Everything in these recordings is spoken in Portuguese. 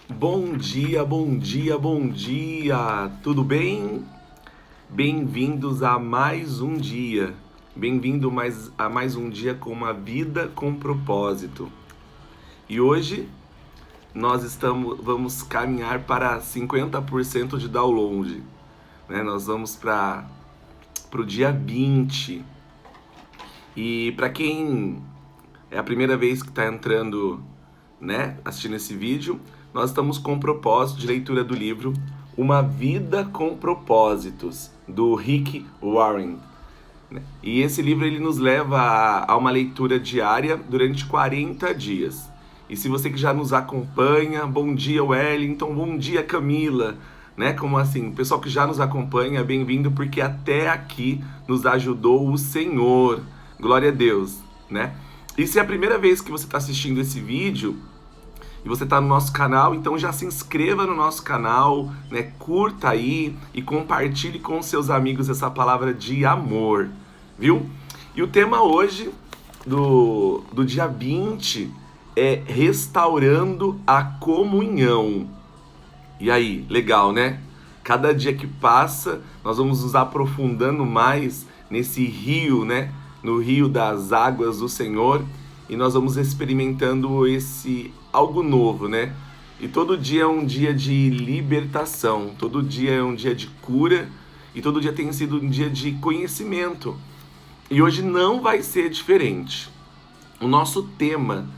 Bom dia, bom dia, bom dia! Tudo bem? Bem-vindos a mais um dia. Bem-vindo a mais um dia com uma vida com propósito. E hoje vamos caminhar para 50% de download, né? Nós vamos para o dia 20. E para quem é a primeira vez que está entrando, né, assistindo esse vídeo, nós estamos com o propósito de leitura do livro Uma Vida com Propósitos, do Rick Warren. E esse livro ele nos leva a uma leitura diária durante 40 dias. E se você que já nos acompanha, bom dia Wellington, bom dia Camila, né? Como assim, o pessoal que já nos acompanha, bem-vindo, porque até aqui nos ajudou o Senhor. Glória a Deus, né? E se é a primeira vez que você está assistindo esse vídeo e você está no nosso canal, então já se inscreva no nosso canal, né? Curta aí e compartilhe com seus amigos essa palavra de amor, viu? E o tema hoje do dia 20 é restaurando a comunhão. E aí, legal, né? Cada dia que passa, nós vamos nos aprofundando mais nesse rio, né? No rio das águas do Senhor, e nós vamos experimentando esse algo novo, né? E todo dia é um dia de libertação, todo dia é um dia de cura, e todo dia tem sido um dia de conhecimento. E hoje não vai ser diferente. O nosso tema,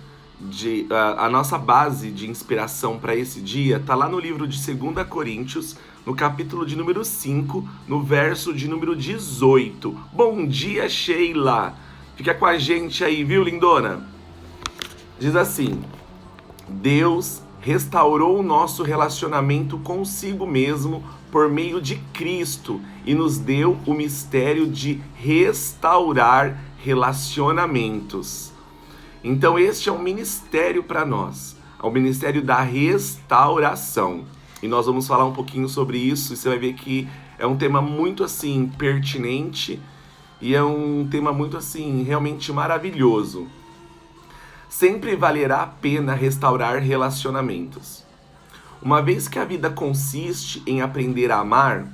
a nossa base de inspiração para esse dia está lá no livro de 2 Coríntios, no capítulo de número 5, no verso de número 18. Bom dia, Sheila! Fica com a gente aí, viu, lindona? Diz assim: Deus restaurou o nosso relacionamento consigo mesmo por meio de Cristo e nos deu o mistério de restaurar relacionamentos. Então este é um ministério para nós, é o ministério da restauração. E nós vamos falar um pouquinho sobre isso, e você vai ver que é um tema muito assim pertinente e é um tema muito assim realmente maravilhoso. Sempre valerá a pena restaurar relacionamentos. Uma vez que a vida consiste em aprender a amar,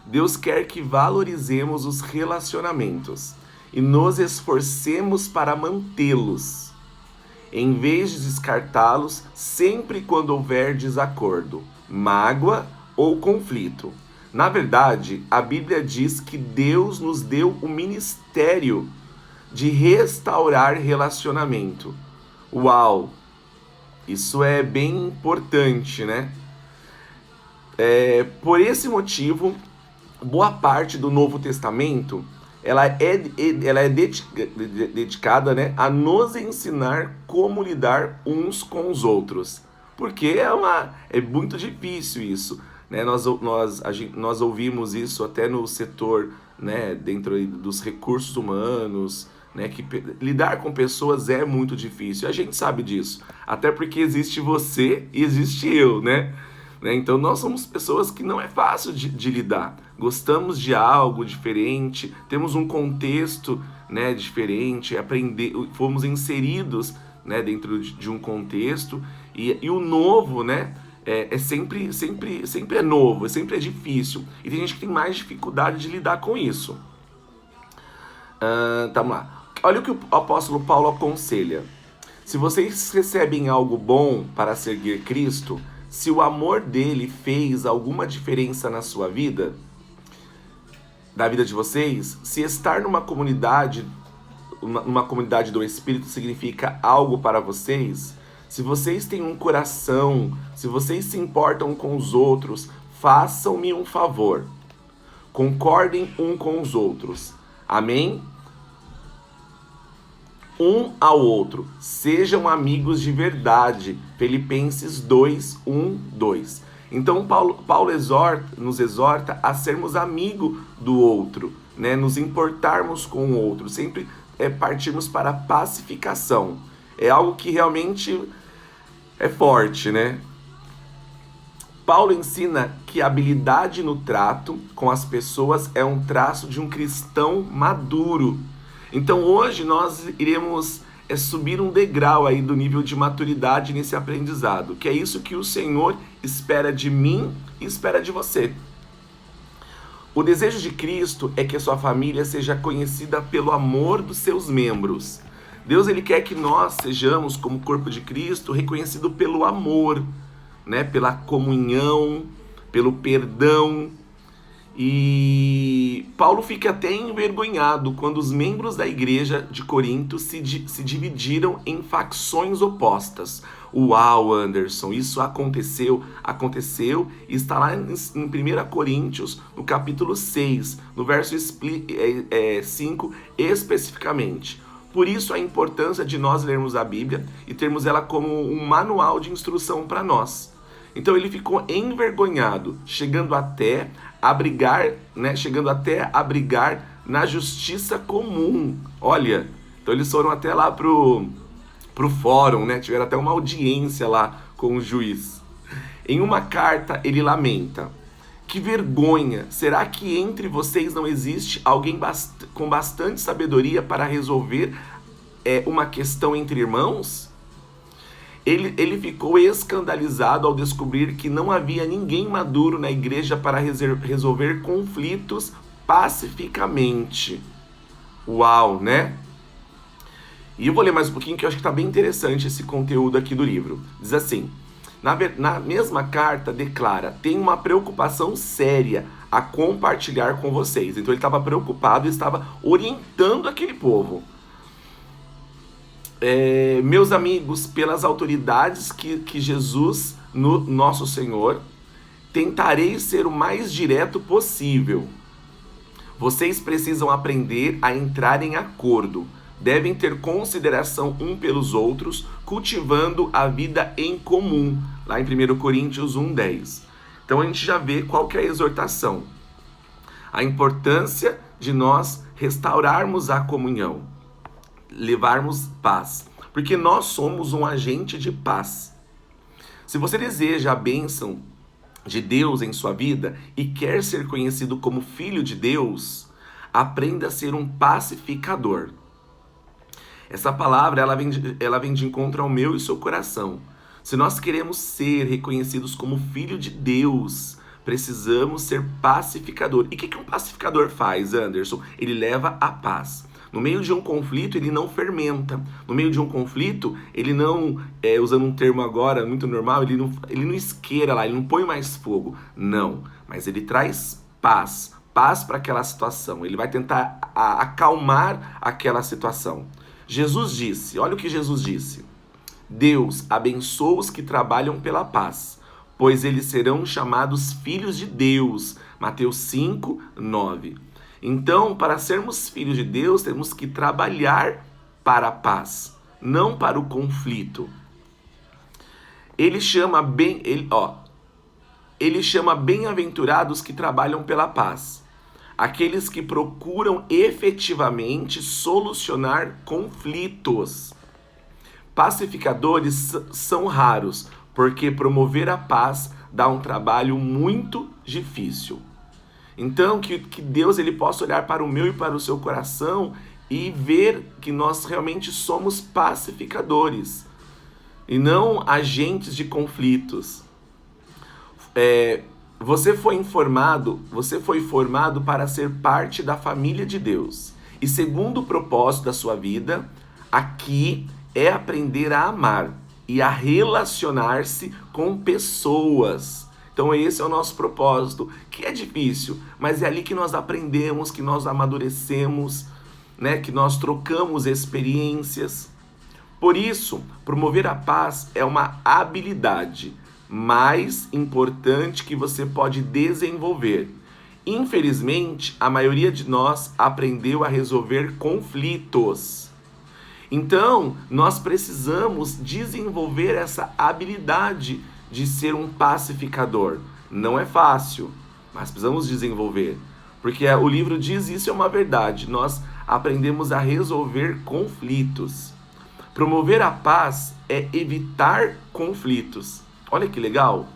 Deus quer que valorizemos os relacionamentos e nos esforcemos para mantê-los, em vez de descartá-los sempre quando houver desacordo, mágoa ou conflito. Na verdade, a Bíblia diz que Deus nos deu o ministério de restaurar relacionamento. Uau! Isso é bem importante, né? Por esse motivo, boa parte do Novo Testamento ela é dedicada, né, a nos ensinar como lidar uns com os outros. Porque é muito difícil isso, né? Nós ouvimos isso até no setor, né, dentro dos recursos humanos, né, que lidar com pessoas é muito difícil. A gente sabe disso, até porque existe você e existe eu, né? Então nós somos pessoas que não é fácil de lidar. Gostamos de algo diferente, temos um contexto, né, diferente, fomos inseridos, né, dentro de um contexto, e o novo, né, sempre é novo, sempre é difícil. E tem gente que tem mais dificuldade de lidar com isso. Vamos lá. Olha o que o apóstolo Paulo aconselha. Se vocês recebem algo bom para seguir Cristo, se o amor dele fez alguma diferença na sua vida, na vida de vocês, se estar numa comunidade do Espírito significa algo para vocês, se vocês têm um coração, se vocês se importam com os outros, façam-me um favor. Concordem um com os outros. Amém? Um ao outro, sejam amigos de verdade. Filipenses 2, 1, 2. Então Paulo nos exorta a sermos amigos do outro, né? Nos importarmos com o outro, sempre partirmos para a pacificação. É algo que realmente é forte, né? Paulo ensina que a habilidade no trato com as pessoas é um traço de um cristão maduro. Então hoje nós iremos é subir um degrau aí do nível de maturidade nesse aprendizado, que é isso que o Senhor espera de mim e espera de você. O desejo de Cristo é que a sua família seja conhecida pelo amor dos seus membros. Deus, ele quer que nós sejamos, como corpo de Cristo, reconhecido pelo amor, né? Pela comunhão, pelo perdão. E Paulo fica até envergonhado quando os membros da igreja de Corinto se dividiram em facções opostas. Uau, Anderson, isso aconteceu e está lá em 1 Coríntios, no capítulo 6, no verso 5 especificamente. Por isso a importância de nós lermos a Bíblia e termos ela como um manual de instrução para nós. Então ele ficou envergonhado, chegando até a brigar na justiça comum. Olha, então eles foram até lá pro fórum, né? Tiveram até uma audiência lá com o juiz. Em uma carta ele lamenta: que vergonha! Será que entre vocês não existe alguém com bastante sabedoria para resolver uma questão entre irmãos? Ele ficou escandalizado ao descobrir que não havia ninguém maduro na igreja para resolver conflitos pacificamente. Uau, né? E eu vou ler mais um pouquinho, que eu acho que está bem interessante esse conteúdo aqui do livro. Diz assim: na mesma carta declara: tem uma preocupação séria a compartilhar com vocês. Então ele estava preocupado e estava orientando aquele povo. Meus amigos, pelas autoridades que Jesus, nosso Senhor, tentarei ser o mais direto possível. Vocês precisam aprender a entrar em acordo. Devem ter consideração um pelos outros, cultivando a vida em comum. Lá em 1 Coríntios 1:10. Então a gente já vê qual que é a exortação. A importância de nós restaurarmos a comunhão, levarmos paz, porque nós somos um agente de paz. Se você deseja a bênção de Deus em sua vida e quer ser conhecido como filho de Deus, aprenda a ser um pacificador. Essa palavra ela vem de encontro ao meu e seu coração. Se nós queremos ser reconhecidos como filho de Deus, precisamos ser pacificador. E o que um pacificador faz, Anderson? Ele leva a paz. No meio de um conflito, ele não fermenta. No meio de um conflito, ele não, usando um termo agora muito normal, ele não isqueira lá, ele não põe mais fogo. Não, mas ele traz paz para aquela situação. Ele vai tentar acalmar aquela situação. Jesus disse, olha o que Jesus disse: Deus abençoa os que trabalham pela paz, pois eles serão chamados filhos de Deus. Mateus 5:9. Então, para sermos filhos de Deus, temos que trabalhar para a paz, não para o conflito. Ele chama bem-aventurados que trabalham pela paz, aqueles que procuram efetivamente solucionar conflitos. Pacificadores são raros, porque promover a paz dá um trabalho muito difícil. Então, que Deus ele possa olhar para o meu e para o seu coração e ver que nós realmente somos pacificadores e não agentes de conflitos. Você foi formado para ser parte da família de Deus. E segundo o propósito da sua vida, aqui é aprender a amar e a relacionar-se com pessoas. Então esse é o nosso propósito, que é difícil, mas é ali que nós aprendemos, que nós amadurecemos, né? Que nós trocamos experiências. Por isso, promover a paz é uma habilidade mais importante que você pode desenvolver. Infelizmente, a maioria de nós aprendeu a resolver conflitos. Então, nós precisamos desenvolver essa habilidade de ser um pacificador. Não é fácil, mas precisamos desenvolver. Porque o livro diz isso, é uma verdade. Nós aprendemos a resolver conflitos. Promover a paz é evitar conflitos. Olha que legal.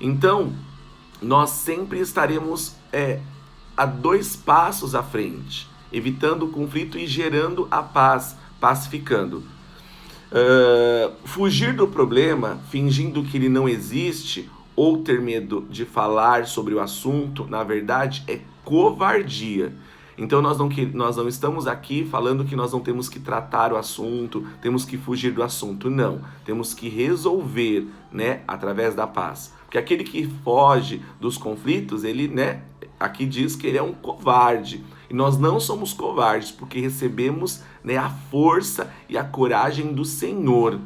Então, nós sempre estaremos a 2 passos à frente, evitando o conflito e gerando a paz, pacificando. Fugir do problema, fingindo que ele não existe, ou ter medo de falar sobre o assunto, na verdade, é covardia. Então nós não estamos aqui falando que nós não temos que tratar o assunto, temos que fugir do assunto. Não, temos que resolver, né, através da paz. Porque aquele que foge dos conflitos, ele, né, aqui diz que ele é um covarde. E nós não somos covardes, porque recebemos, né, a força e a coragem do Senhor.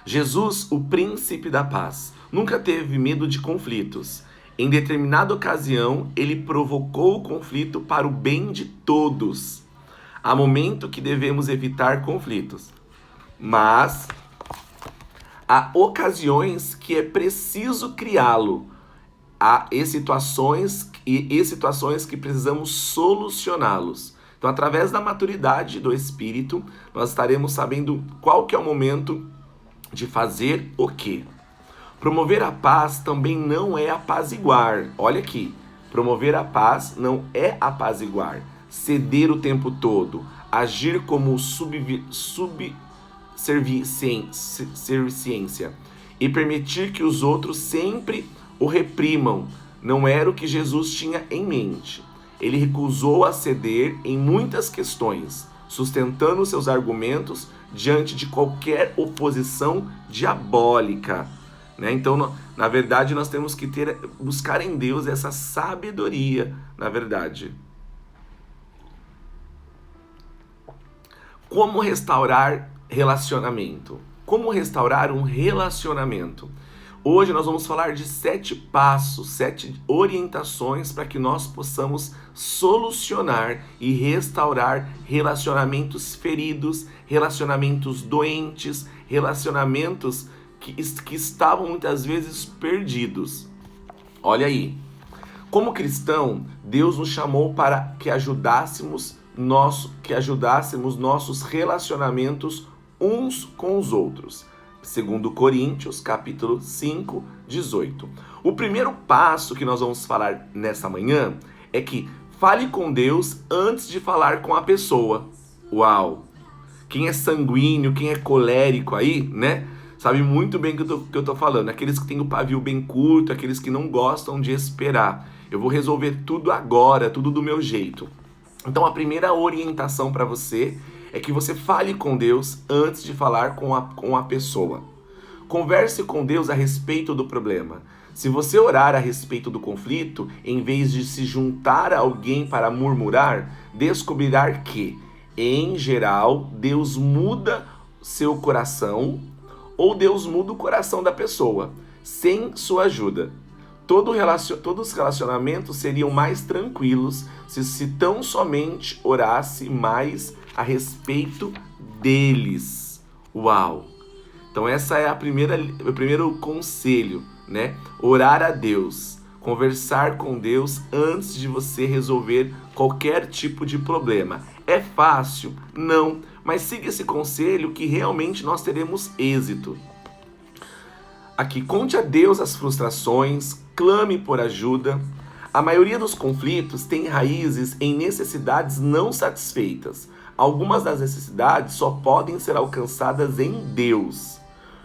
Jesus, o príncipe da paz, nunca teve medo de conflitos. Em determinada ocasião, ele provocou o conflito para o bem de todos. Há momento que devemos evitar conflitos, mas há ocasiões que é preciso criá-lo. Há situações que precisamos solucioná-los. Então, através da maturidade do Espírito, nós estaremos sabendo qual que é o momento de fazer o quê. Promover a paz também não é apaziguar. Olha aqui, promover a paz não é apaziguar. Ceder o tempo todo, agir como subserviência e permitir que os outros sempre o reprimam, não era o que Jesus tinha em mente. Ele recusou a ceder em muitas questões, sustentando seus argumentos diante de qualquer oposição diabólica. Né? Então, na verdade, nós temos que buscar em Deus essa sabedoria, na verdade. Como restaurar relacionamento? Como restaurar um relacionamento? Hoje nós vamos falar de 7 passos, 7 orientações para que nós possamos solucionar e restaurar relacionamentos feridos, relacionamentos doentes, relacionamentos que estavam muitas vezes perdidos. Olha aí, como cristão, Deus nos chamou para que ajudássemos nossos relacionamentos uns com os outros. Segundo Coríntios, capítulo 5, 18. O primeiro passo que nós vamos falar nessa manhã é que fale com Deus antes de falar com a pessoa. Uau! Quem é sanguíneo, quem é colérico aí, né? Sabe muito bem o que eu tô falando. Aqueles que têm o pavio bem curto, aqueles que não gostam de esperar. Eu vou resolver tudo agora, tudo do meu jeito. Então a primeira orientação para você é que você fale com Deus antes de falar com a pessoa. Converse com Deus a respeito do problema. Se você orar a respeito do conflito, em vez de se juntar a alguém para murmurar, descobrirá que, em geral, Deus muda seu coração ou Deus muda o coração da pessoa, sem sua ajuda. Todos os relacionamentos seriam mais tranquilos se tão somente orasse mais a respeito deles. Uau! Então essa é o primeiro conselho, né? Orar a Deus, conversar com Deus antes de você resolver qualquer tipo de problema. É fácil? Não, mas siga esse conselho que realmente nós teremos êxito. Aqui, conte a Deus as frustrações, clame por ajuda. A maioria dos conflitos tem raízes em necessidades não satisfeitas. Algumas das necessidades só podem ser alcançadas em Deus.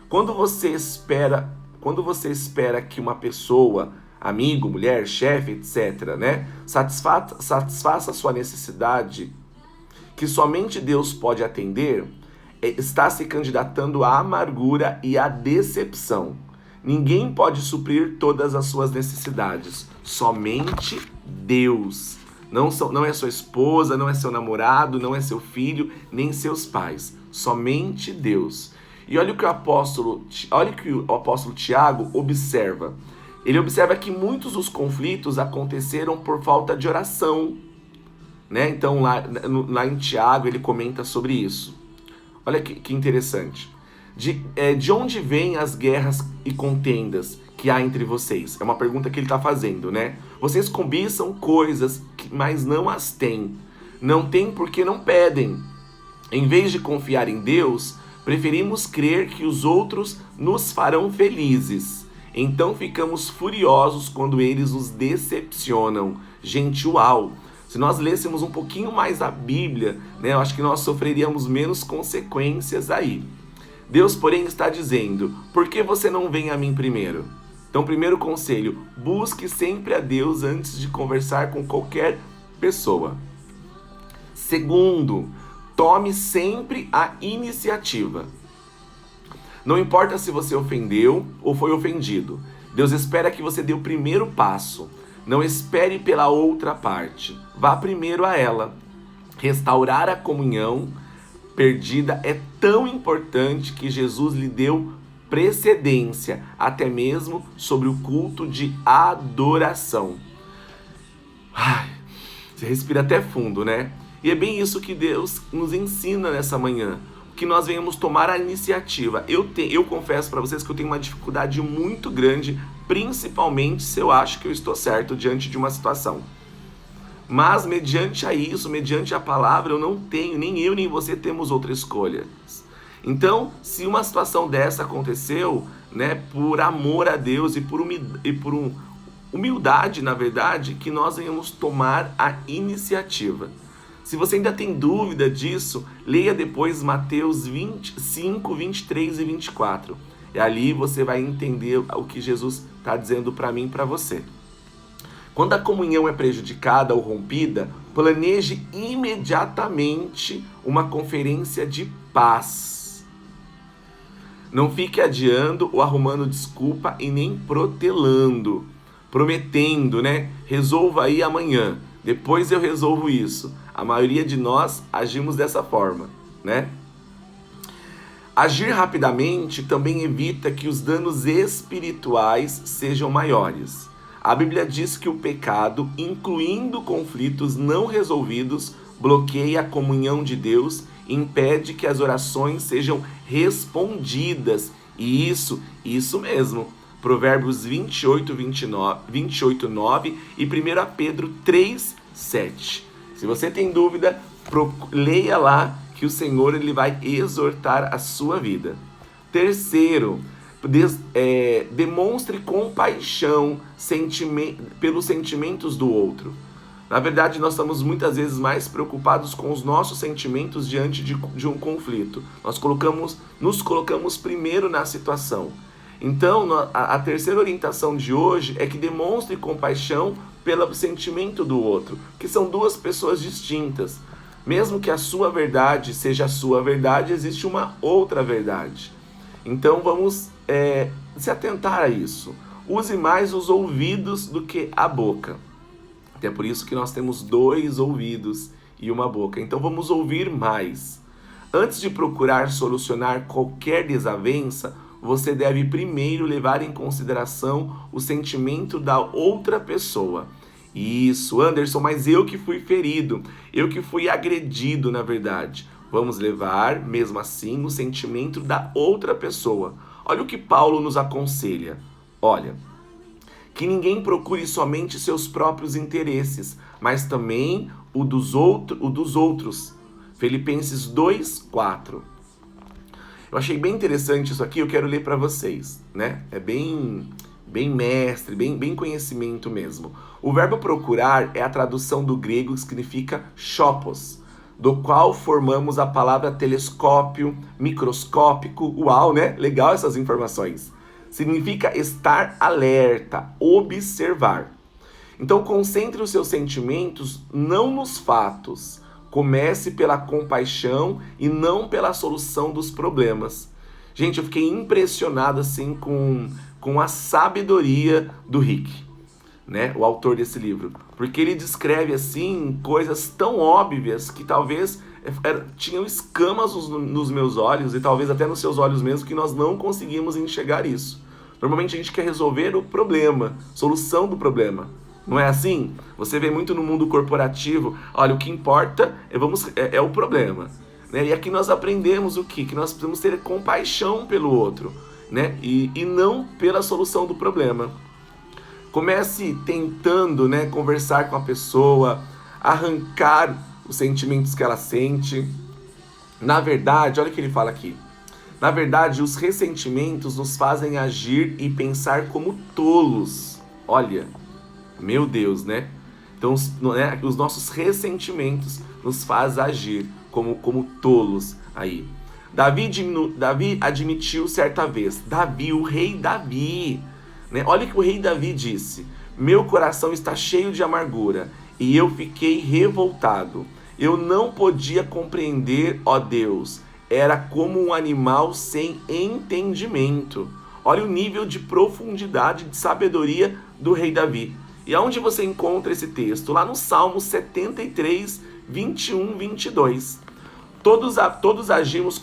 Quando você espera que uma pessoa, amigo, mulher, chefe, etc., né, satisfaça a sua necessidade, que somente Deus pode atender, está se candidatando à amargura e à decepção. Ninguém pode suprir todas as suas necessidades, somente Deus. Não é sua esposa, não é seu namorado, não é seu filho, nem seus pais. Somente Deus. E olha o que o apóstolo Tiago observa. Ele observa que muitos dos conflitos aconteceram por falta de oração. Né? Então lá em Tiago ele comenta sobre isso. Olha que interessante. De onde vêm as guerras e contendas que há entre vocês? É uma pergunta que ele está fazendo, né? Vocês cobiçam coisas, mas não as têm. Não têm porque não pedem. Em vez de confiar em Deus, preferimos crer que os outros nos farão felizes. Então ficamos furiosos quando eles nos decepcionam. Gente, uau! Se nós lêssemos um pouquinho mais a Bíblia, né, eu acho que nós sofreríamos menos consequências aí. Deus, porém, está dizendo: por que você não vem a mim primeiro? Então, primeiro conselho: busque sempre a Deus antes de conversar com qualquer pessoa. Segundo, tome sempre a iniciativa. Não importa se você ofendeu ou foi ofendido, Deus espera que você dê o primeiro passo. Não espere pela outra parte. Vá primeiro a ela. Restaurar a comunhão perdida é tão importante que Jesus lhe deu precedência, até mesmo sobre o culto de adoração. Ai, você respira até fundo, né? E é bem isso que Deus nos ensina nessa manhã, que nós venhamos tomar a iniciativa. Eu confesso para vocês que eu tenho uma dificuldade muito grande, principalmente se eu acho que eu estou certo diante de uma situação. Mas mediante a isso, mediante a palavra, eu não tenho, nem eu nem você temos outra escolha. Então, se uma situação dessa aconteceu, né, por amor a Deus e por humildade, na verdade, que nós venhamos tomar a iniciativa. Se você ainda tem dúvida disso, leia depois Mateus 25, 23 e 24. E ali você vai entender o que Jesus está dizendo para mim e para você. Quando a comunhão é prejudicada ou rompida, planeje imediatamente uma conferência de paz. Não fique adiando ou arrumando desculpa e nem protelando, prometendo, né? Resolva aí amanhã, depois eu resolvo isso. A maioria de nós agimos dessa forma, né? Agir rapidamente também evita que os danos espirituais sejam maiores. A Bíblia diz que o pecado, incluindo conflitos não resolvidos, bloqueia a comunhão de Deus e impede que as orações sejam respondidas. E isso mesmo. Provérbios 28, 9 e 1 Pedro 3, 7. Se você tem dúvida, leia lá que o Senhor ele vai exortar a sua vida. Terceiro, demonstre compaixão pelos sentimentos do outro. Na verdade, nós estamos muitas vezes mais preocupados com os nossos sentimentos diante de um conflito. Nos colocamos primeiro na situação. Então, a terceira orientação de hoje é que demonstre compaixão pelo sentimento do outro, que são duas pessoas distintas. Mesmo que a sua verdade seja a sua verdade, existe uma outra verdade. Então vamos se atentar a isso. Use mais os ouvidos do que a boca. Até por isso que nós temos 2 ouvidos e uma boca. Então vamos ouvir mais. Antes de procurar solucionar qualquer desavença, você deve primeiro levar em consideração o sentimento da outra pessoa. Isso, Anderson, mas eu que fui ferido, eu que fui agredido, na verdade. Vamos levar, mesmo assim, o sentimento da outra pessoa. Olha o que Paulo nos aconselha. Olha, que ninguém procure somente seus próprios interesses, mas também o dos outros. Filipenses 2, 4. Eu achei bem interessante isso aqui, eu quero ler para vocês, né? É bem mestre, bem conhecimento mesmo. O verbo procurar é a tradução do grego que significa chopos, do qual formamos a palavra telescópio, microscópico. Uau, né? Legal essas informações. Significa estar alerta, observar. Então concentre os seus sentimentos não nos fatos. Comece pela compaixão e não pela solução dos problemas. Gente, eu fiquei impressionado assim com a sabedoria do Rick, né? O autor desse livro. Porque ele descreve assim coisas tão óbvias que talvez tinham escamas nos meus olhos e talvez até nos seus olhos mesmo, que nós não conseguimos enxergar isso. Normalmente a gente quer resolver o problema, solução do problema. Não é assim? Você vê muito no mundo corporativo, olha, o que importa é o problema. Né? E aqui nós aprendemos o quê? Que nós precisamos ter compaixão pelo outro, né? E não pela solução do problema. Comece tentando, né, conversar com a pessoa, arrancar os sentimentos que ela sente. Na verdade, olha o que ele fala aqui. Na verdade, os ressentimentos nos fazem agir e pensar como tolos. Olha, meu Deus, né? Então, os nossos ressentimentos nos faz agir como tolos aí. Davi admitiu certa vez, o rei Davi, né? Olha o que o rei Davi disse: meu coração está cheio de amargura e eu fiquei revoltado. Eu não podia compreender, ó Deus, era como um animal sem entendimento. Olha o nível de profundidade, de sabedoria do rei Davi. E aonde você encontra esse texto? Lá no Salmo 73, 21, 22. Todos agimos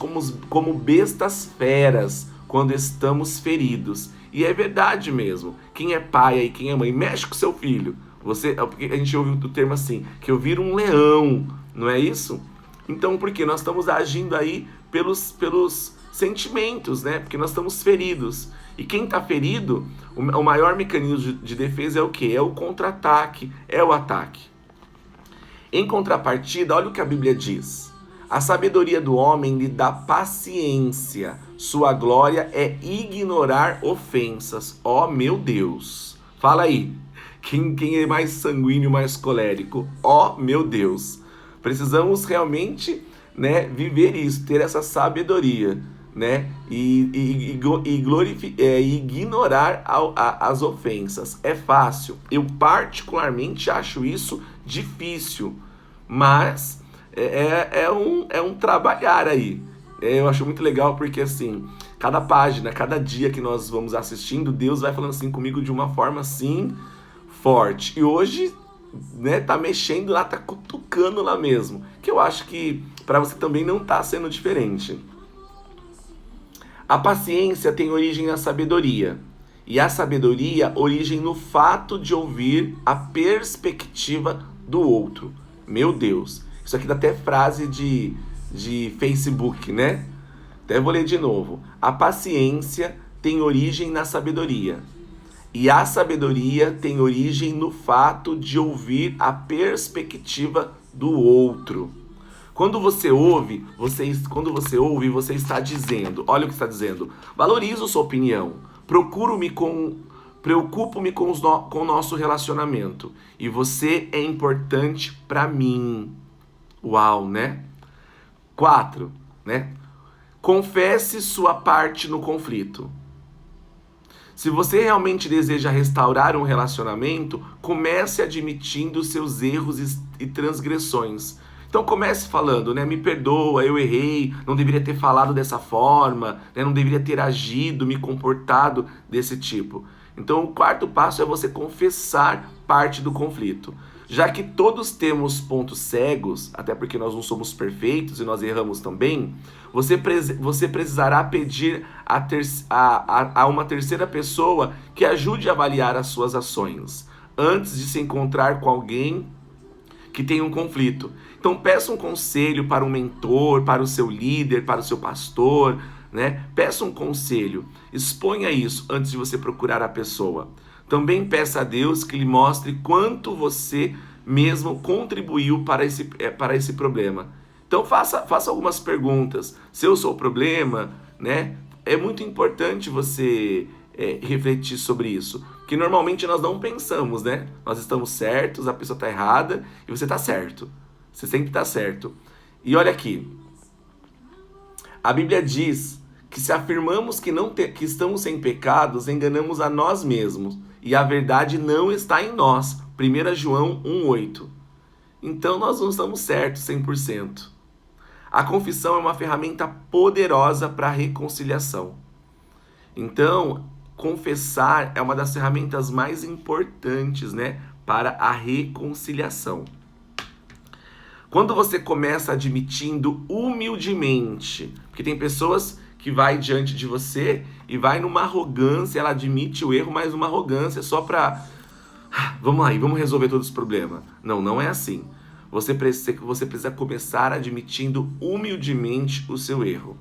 como bestas feras quando estamos feridos. E é verdade mesmo. Quem é pai e quem é mãe, mexe com seu filho. Porque a gente ouve o termo assim, que eu viro um leão, não é isso? Então, por quê? Nós estamos agindo aí pelos sentimentos, né? Porque nós estamos feridos. E quem está ferido, o maior mecanismo de defesa é o quê? É o contra-ataque, é o ataque. Em contrapartida, olha o que a Bíblia diz. A sabedoria do homem lhe dá paciência. Sua glória é ignorar ofensas. Ó meu Deus. Fala aí. Quem é mais sanguíneo, mais colérico? Ó meu Deus. Precisamos realmente, né, viver isso, ter essa sabedoria, né? E ignorar as ofensas. É fácil. Eu particularmente acho isso difícil. Mas é um trabalhar aí. Eu acho muito legal porque, assim, cada página, cada dia que nós vamos assistindo, Deus vai falando assim comigo de uma forma, assim, forte. E hoje, né, tá mexendo lá, tá cutucando lá mesmo. Que eu acho que para você também não tá sendo diferente. A paciência tem origem na sabedoria. E a sabedoria origem no fato de ouvir a perspectiva do outro. Meu Deus. Isso aqui dá até frase de Facebook, né? Até vou ler de novo. A paciência tem origem na sabedoria. E a sabedoria tem origem no fato de ouvir a perspectiva do outro. Quando você ouve, você está dizendo, olha o que está dizendo, valorizo sua opinião, preocupo-me com o nosso relacionamento e você é importante para mim. Uau, né? 4, né? Confesse sua parte no conflito. Se você realmente deseja restaurar um relacionamento, comece admitindo seus erros e transgressões. Então comece falando, né? Me perdoa, eu errei, não deveria ter falado dessa forma, né? Não deveria ter agido, me comportado desse tipo. Então o 4º passo é você confessar parte do conflito. Já que todos temos pontos cegos, até porque nós não somos perfeitos e nós erramos também, você precisará pedir a uma terceira pessoa que ajude a avaliar as suas ações, antes de se encontrar com alguém que tem um conflito. Então peça um conselho para um mentor, para o seu líder, para o seu pastor, né? Peça um conselho, exponha isso antes de você procurar a pessoa. Também peça a Deus que lhe mostre quanto você mesmo contribuiu para esse problema. Então faça algumas perguntas. Se eu sou o problema, né? É muito importante você refletir sobre isso. Que normalmente nós não pensamos, né? Nós estamos certos, a pessoa está errada e você está certo. Você sempre está certo. E olha aqui. A Bíblia diz que se afirmamos que estamos sem pecados, enganamos a nós mesmos. E a verdade não está em nós. 1 João 1,8. Então nós não estamos certos 100%. A confissão é uma ferramenta poderosa para a reconciliação. Então, confessar é uma das ferramentas mais importantes, né, para a reconciliação. Quando você começa admitindo humildemente, porque tem pessoas que vai diante de você e vai numa arrogância, ela admite o erro, mas uma arrogância só para... Vamos lá, vamos resolver todos os problemas. Não, não é assim. Você precisa começar admitindo humildemente o seu erro.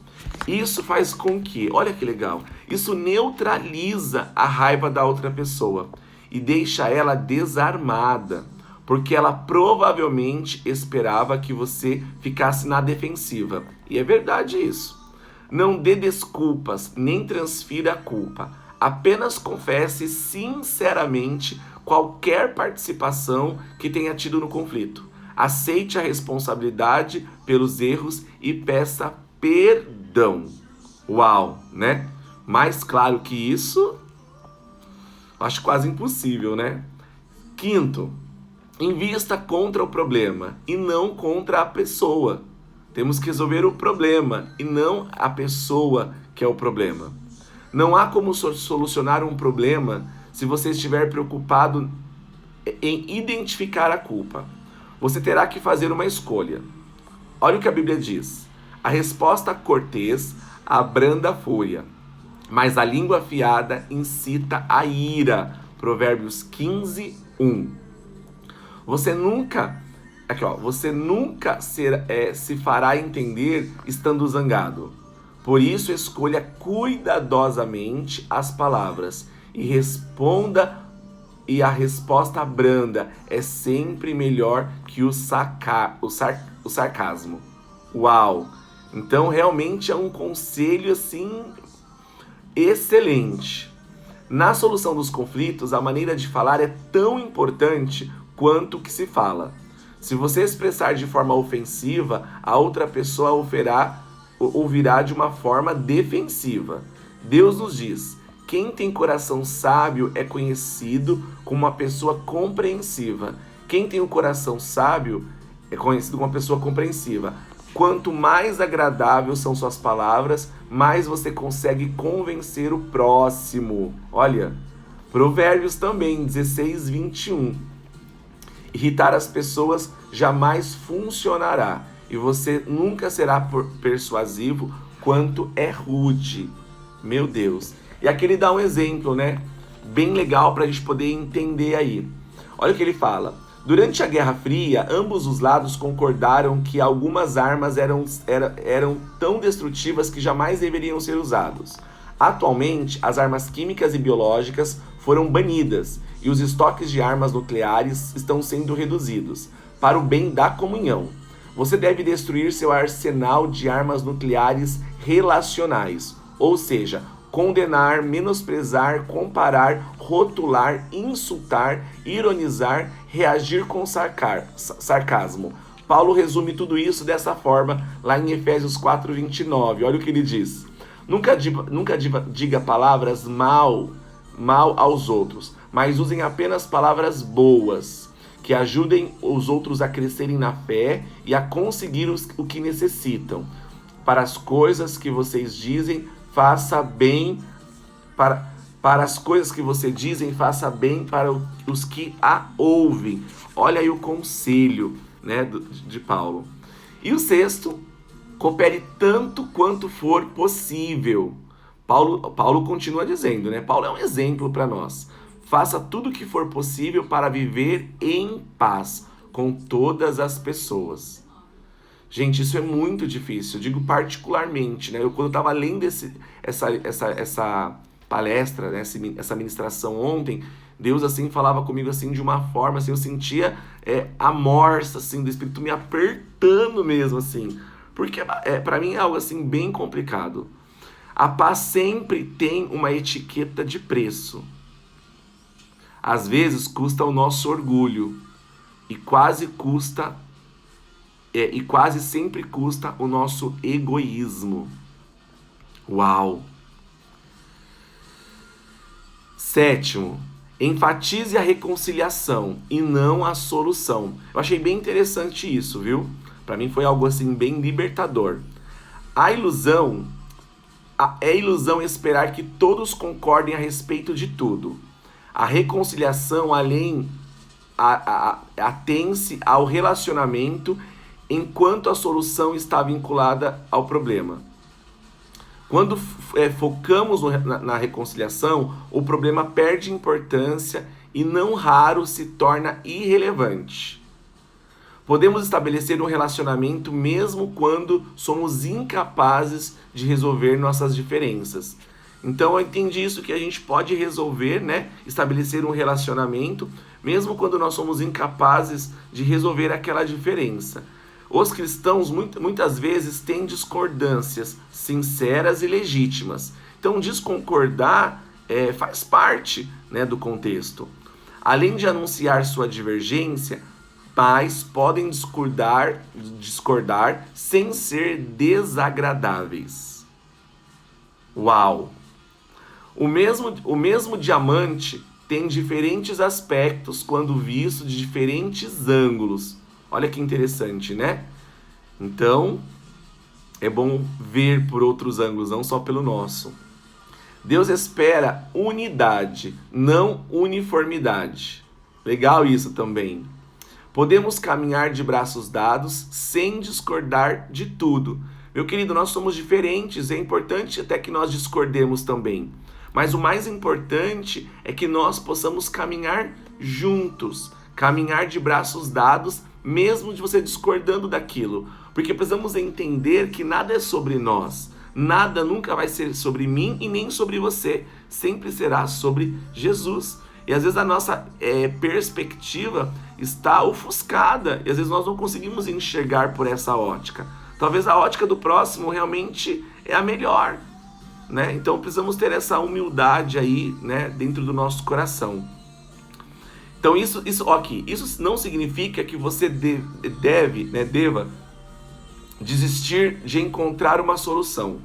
Isso faz com que, olha que legal, isso neutraliza a raiva da outra pessoa e deixa ela desarmada, porque ela provavelmente esperava que você ficasse na defensiva. E é verdade isso. Não dê desculpas, nem transfira a culpa. Apenas confesse sinceramente qualquer participação que tenha tido no conflito. Aceite a responsabilidade pelos erros e peça perdão. Uau, né? Mais claro que isso, acho quase impossível, né? Quinto, invista contra o problema e não contra a pessoa. Temos que resolver o problema e não a pessoa que é o problema. Não há como solucionar um problema se você estiver preocupado em identificar a culpa. Você terá que fazer uma escolha. Olha o que a Bíblia diz. A resposta cortês abranda a fúria, mas a língua afiada incita a ira. Provérbios 15, 1. Você nunca se fará entender estando zangado. Por isso, escolha cuidadosamente as palavras e responda, e a resposta branda é sempre melhor que o sarcasmo. Uau! Então, realmente é um conselho assim excelente. Na solução dos conflitos, a maneira de falar é tão importante quanto o que se fala. Se você expressar de forma ofensiva, a outra pessoa ouvirá de uma forma defensiva. Deus nos diz: quem tem coração sábio é conhecido como uma pessoa compreensiva. Quem tem um coração sábio é conhecido como uma pessoa compreensiva. Quanto mais agradáveis são suas palavras, mais você consegue convencer o próximo. Olha, Provérbios também, 16, 21. Irritar as pessoas jamais funcionará, e você nunca será persuasivo quanto é rude. Meu Deus. E aqui ele dá um exemplo, né? Bem legal para a gente poder entender aí. Olha o que ele fala. Durante a Guerra Fria, ambos os lados concordaram que algumas armas eram tão destrutivas que jamais deveriam ser usadas. Atualmente, as armas químicas e biológicas foram banidas e os estoques de armas nucleares estão sendo reduzidos, para o bem da comunhão. Você deve destruir seu arsenal de armas nucleares relacionais, ou seja, condenar, menosprezar, comparar, rotular, insultar, ironizar, reagir com sarcasmo. Paulo resume tudo isso dessa forma lá em Efésios 4:29. Olha o que ele diz. Nunca diga palavras mal aos outros, mas usem apenas palavras boas, que ajudem os outros a crescerem na fé e a conseguir o que necessitam. Para as coisas que vocês dizem, faça bem para as coisas que você dizem, faça bem para os que a ouvem. Olha aí o conselho, né, de Paulo. E o sexto, coopere tanto quanto for possível. Paulo continua dizendo, né? Paulo é um exemplo para nós. Faça tudo o que for possível para viver em paz com todas as pessoas. Gente, isso é muito difícil, eu digo particularmente, né? Quando eu estava lendo essa palestra, né? Essa ministração ontem, Deus assim falava comigo assim de uma forma, assim, eu sentia a morsa assim, do Espírito me apertando mesmo, assim, porque para mim é algo assim bem complicado. A paz sempre tem uma etiqueta de preço. Às vezes custa o nosso orgulho e quase sempre custa o nosso egoísmo. Uau! Sétimo, enfatize a reconciliação e não a solução. Eu achei bem interessante isso, viu? Para mim foi algo assim bem libertador. É ilusão esperar que todos concordem a respeito de tudo. A reconciliação atém-se ao relacionamento enquanto a solução está vinculada ao problema. Quando focamos na reconciliação, o problema perde importância e não raro se torna irrelevante. Podemos estabelecer um relacionamento mesmo quando somos incapazes de resolver nossas diferenças. Então eu entendi isso, que a gente pode resolver, né? Estabelecer um relacionamento mesmo quando nós somos incapazes de resolver aquela diferença. Os cristãos muitas vezes têm discordâncias sinceras e legítimas. Então, discordar faz parte, né, do contexto. Além de anunciar sua divergência, pais podem discordar sem ser desagradáveis. Uau! O mesmo diamante tem diferentes aspectos quando visto de diferentes ângulos. Olha que interessante, né? Então, é bom ver por outros ângulos, não só pelo nosso. Deus espera unidade, não uniformidade. Legal isso também. Podemos caminhar de braços dados sem discordar de tudo. Meu querido, nós somos diferentes, é importante até que nós discordemos também. Mas o mais importante é que nós possamos caminhar juntos, caminhar de braços dados, mesmo de você discordando daquilo. Porque precisamos entender que nada é sobre nós. Nada nunca vai ser sobre mim e nem sobre você. Sempre será sobre Jesus. E às vezes a nossa perspectiva está ofuscada. E às vezes nós não conseguimos enxergar por essa ótica. Talvez a ótica do próximo realmente é a melhor, né? Então precisamos ter essa humildade aí, né, dentro do nosso coração. Então isso não significa que você deva desistir de encontrar uma solução.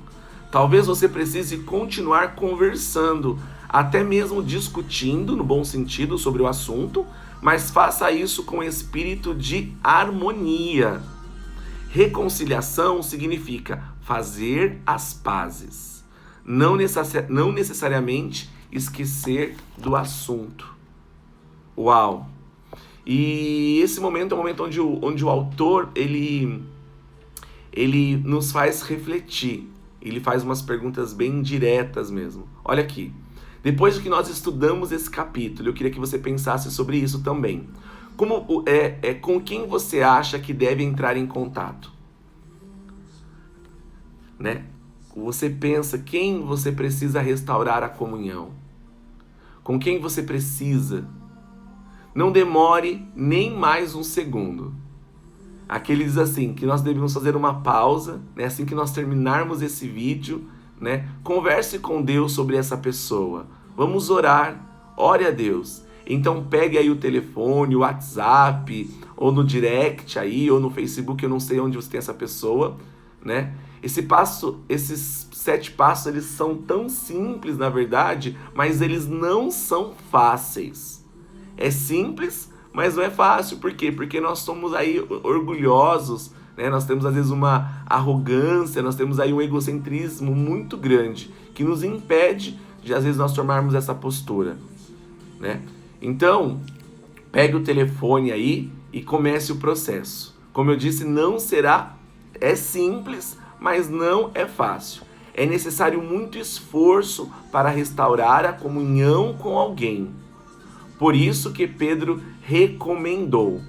Talvez você precise continuar conversando, até mesmo discutindo, no bom sentido, sobre o assunto, mas faça isso com espírito de harmonia. Reconciliação significa fazer as pazes, não necessariamente esquecer do assunto. Uau! E esse momento é o momento onde o autor ele nos faz refletir. Ele faz umas perguntas bem diretas mesmo. Olha aqui. Depois que nós estudamos esse capítulo, eu queria que você pensasse sobre isso também. Com quem você acha que deve entrar em contato? Né? Você pensa quem você precisa restaurar a comunhão. Com quem você precisa. Não demore nem mais um segundo. Aqui ele diz assim, que nós devemos fazer uma pausa, né? Assim que nós terminarmos esse vídeo, né? Converse com Deus sobre essa pessoa. Vamos orar, ore a Deus. Então pegue aí o telefone, o WhatsApp, ou no direct aí, ou no Facebook, eu não sei onde você tem essa pessoa, né? Esses 7 passos, eles são tão simples, na verdade, mas eles não são fáceis. É simples, mas não é fácil. Por quê? Porque nós somos aí orgulhosos, né? Nós temos às vezes uma arrogância, nós temos aí um egocentrismo muito grande, que nos impede de às vezes nós tomarmos essa postura, né? Então, pegue o telefone aí e comece o processo. Como eu disse, é simples, mas não é fácil. É necessário muito esforço para restaurar a comunhão com alguém. Por isso que Pedro recomendou: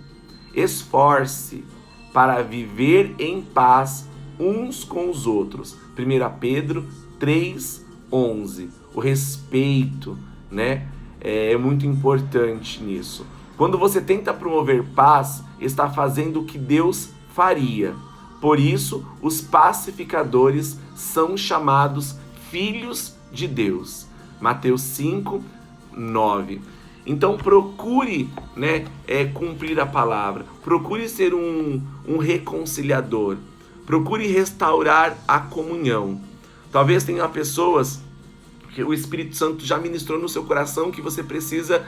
esforce para viver em paz uns com os outros. 1 Pedro 3:11. O respeito, né, é muito importante nisso. Quando você tenta promover paz, está fazendo o que Deus faria. Por isso, os pacificadores são chamados filhos de Deus. Mateus 5:9. Então procure, né, cumprir a palavra. Procure ser um reconciliador. Procure restaurar a comunhão. Talvez tenha pessoas que o Espírito Santo já ministrou no seu coração que você precisa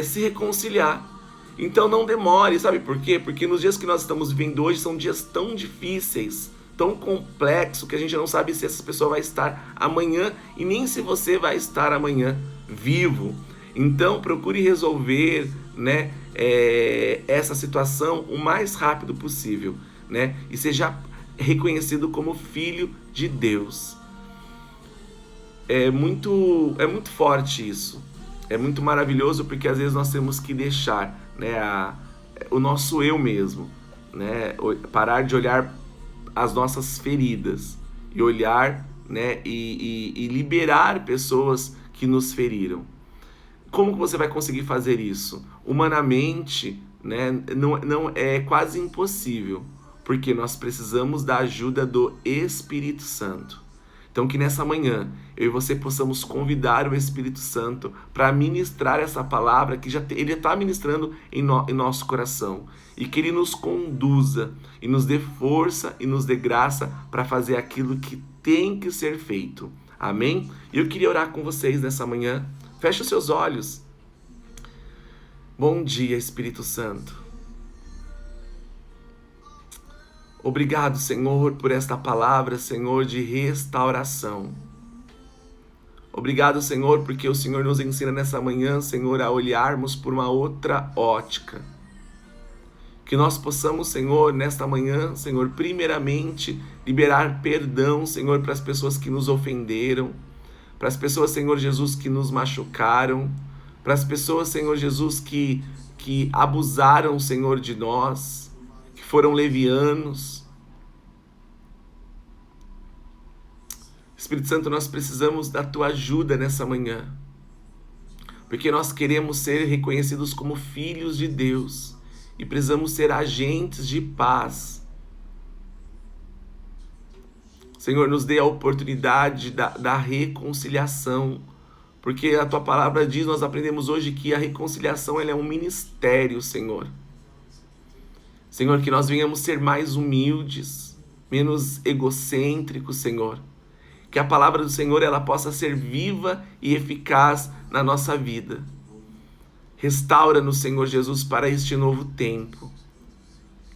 se reconciliar. Então não demore, sabe por quê? Porque nos dias que nós estamos vivendo hoje são dias tão difíceis, tão complexos, que a gente não sabe se essa pessoa vai estar amanhã e nem se você vai estar amanhã vivo. Então procure resolver, né, essa situação o mais rápido possível, né, e seja reconhecido como filho de Deus. É muito forte isso. É muito maravilhoso, porque às vezes nós temos que deixar, né, o nosso eu mesmo, né, parar de olhar as nossas feridas e olhar, né, e liberar pessoas que nos feriram. Como que você vai conseguir fazer isso? Humanamente, né, não é quase impossível, porque nós precisamos da ajuda do Espírito Santo. Então que nessa manhã eu e você possamos convidar o Espírito Santo para ministrar essa palavra que ele está ministrando em nosso coração. E que ele nos conduza e nos dê força e nos dê graça para fazer aquilo que tem que ser feito. Amém? E eu queria orar com vocês nessa manhã. Feche os seus olhos. Bom dia, Espírito Santo. Obrigado, Senhor, por esta palavra, Senhor, de restauração. Obrigado, Senhor, porque o Senhor nos ensina nessa manhã, Senhor, a olharmos por uma outra ótica. Que nós possamos, Senhor, nesta manhã, Senhor, primeiramente, liberar perdão, Senhor, para as pessoas que nos ofenderam, para as pessoas, Senhor Jesus, que nos machucaram, para as pessoas, Senhor Jesus, que abusaram, Senhor, de nós, que foram levianos. Espírito Santo, nós precisamos da Tua ajuda nessa manhã, porque nós queremos ser reconhecidos como filhos de Deus e precisamos ser agentes de paz. Senhor, nos dê a oportunidade da reconciliação, porque a Tua palavra diz, nós aprendemos hoje que a reconciliação ela é um ministério, Senhor. Senhor, que nós venhamos ser mais humildes, menos egocêntricos, Senhor. Que a palavra do Senhor ela possa ser viva e eficaz na nossa vida. Restaura-nos, Senhor Jesus, para este novo tempo.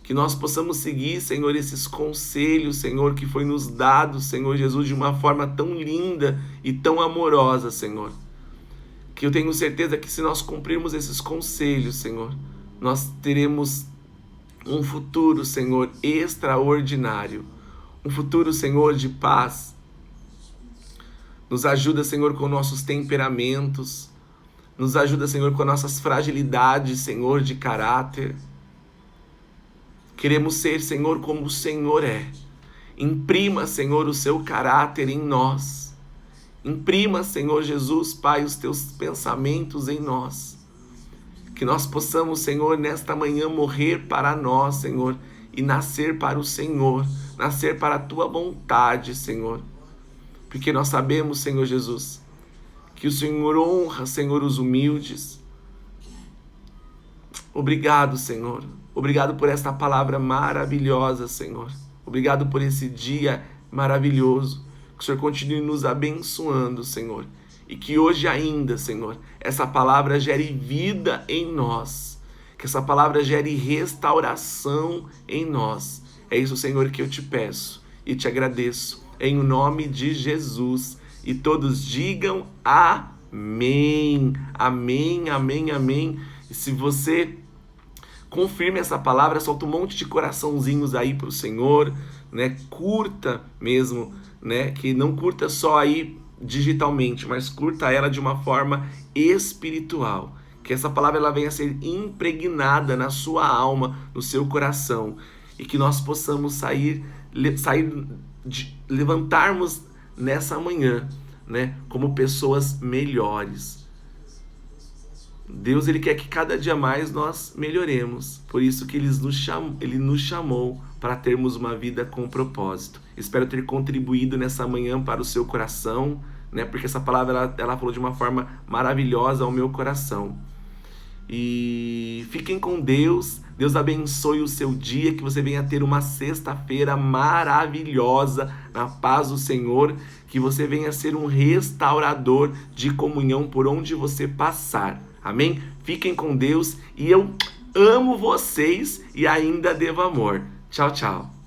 Que nós possamos seguir, Senhor, esses conselhos, Senhor, que foi nos dado, Senhor Jesus, de uma forma tão linda e tão amorosa, Senhor. Que eu tenho certeza que se nós cumprirmos esses conselhos, Senhor, nós teremos um futuro, Senhor, extraordinário. Um futuro, Senhor, de paz. Nos ajuda, Senhor, com nossos temperamentos. Nos ajuda, Senhor, com nossas fragilidades, Senhor, de caráter. Queremos ser, Senhor, como o Senhor é. Imprima, Senhor, o seu caráter em nós. Imprima, Senhor Jesus, Pai, os teus pensamentos em nós. Que nós possamos, Senhor, nesta manhã morrer para nós, Senhor, e nascer para o Senhor, nascer para a Tua vontade, Senhor. Porque nós sabemos, Senhor Jesus, que o Senhor honra, Senhor, os humildes. Obrigado, Senhor. Obrigado por esta palavra maravilhosa, Senhor. Obrigado por esse dia maravilhoso. Que o Senhor continue nos abençoando, Senhor. E que hoje ainda, Senhor, essa palavra gere vida em nós. Que essa palavra gere restauração em nós. É isso, Senhor, que eu te peço e te agradeço. Em nome de Jesus. E todos digam amém. Amém, amém, amém. E se você confirma essa palavra, solta um monte de coraçãozinhos aí pro Senhor, né? Curta mesmo, né? Que não curta só aí digitalmente, mas curta ela de uma forma espiritual. Que essa palavra ela venha a ser impregnada na sua alma, no seu coração. E que nós possamos levantarmos nessa manhã, né, como pessoas melhores. Deus ele quer que cada dia mais nós melhoremos. Por isso que Ele nos chamou para termos uma vida com propósito. Espero ter contribuído nessa manhã para o seu coração, né, porque essa palavra ela falou de uma forma maravilhosa ao meu coração. E fiquem com Deus. Deus abençoe o seu dia, que você venha ter uma sexta-feira maravilhosa na paz do Senhor, que você venha ser um restaurador de comunhão por onde você passar. Amém? Fiquem com Deus e eu amo vocês e ainda devo amor. Tchau, tchau.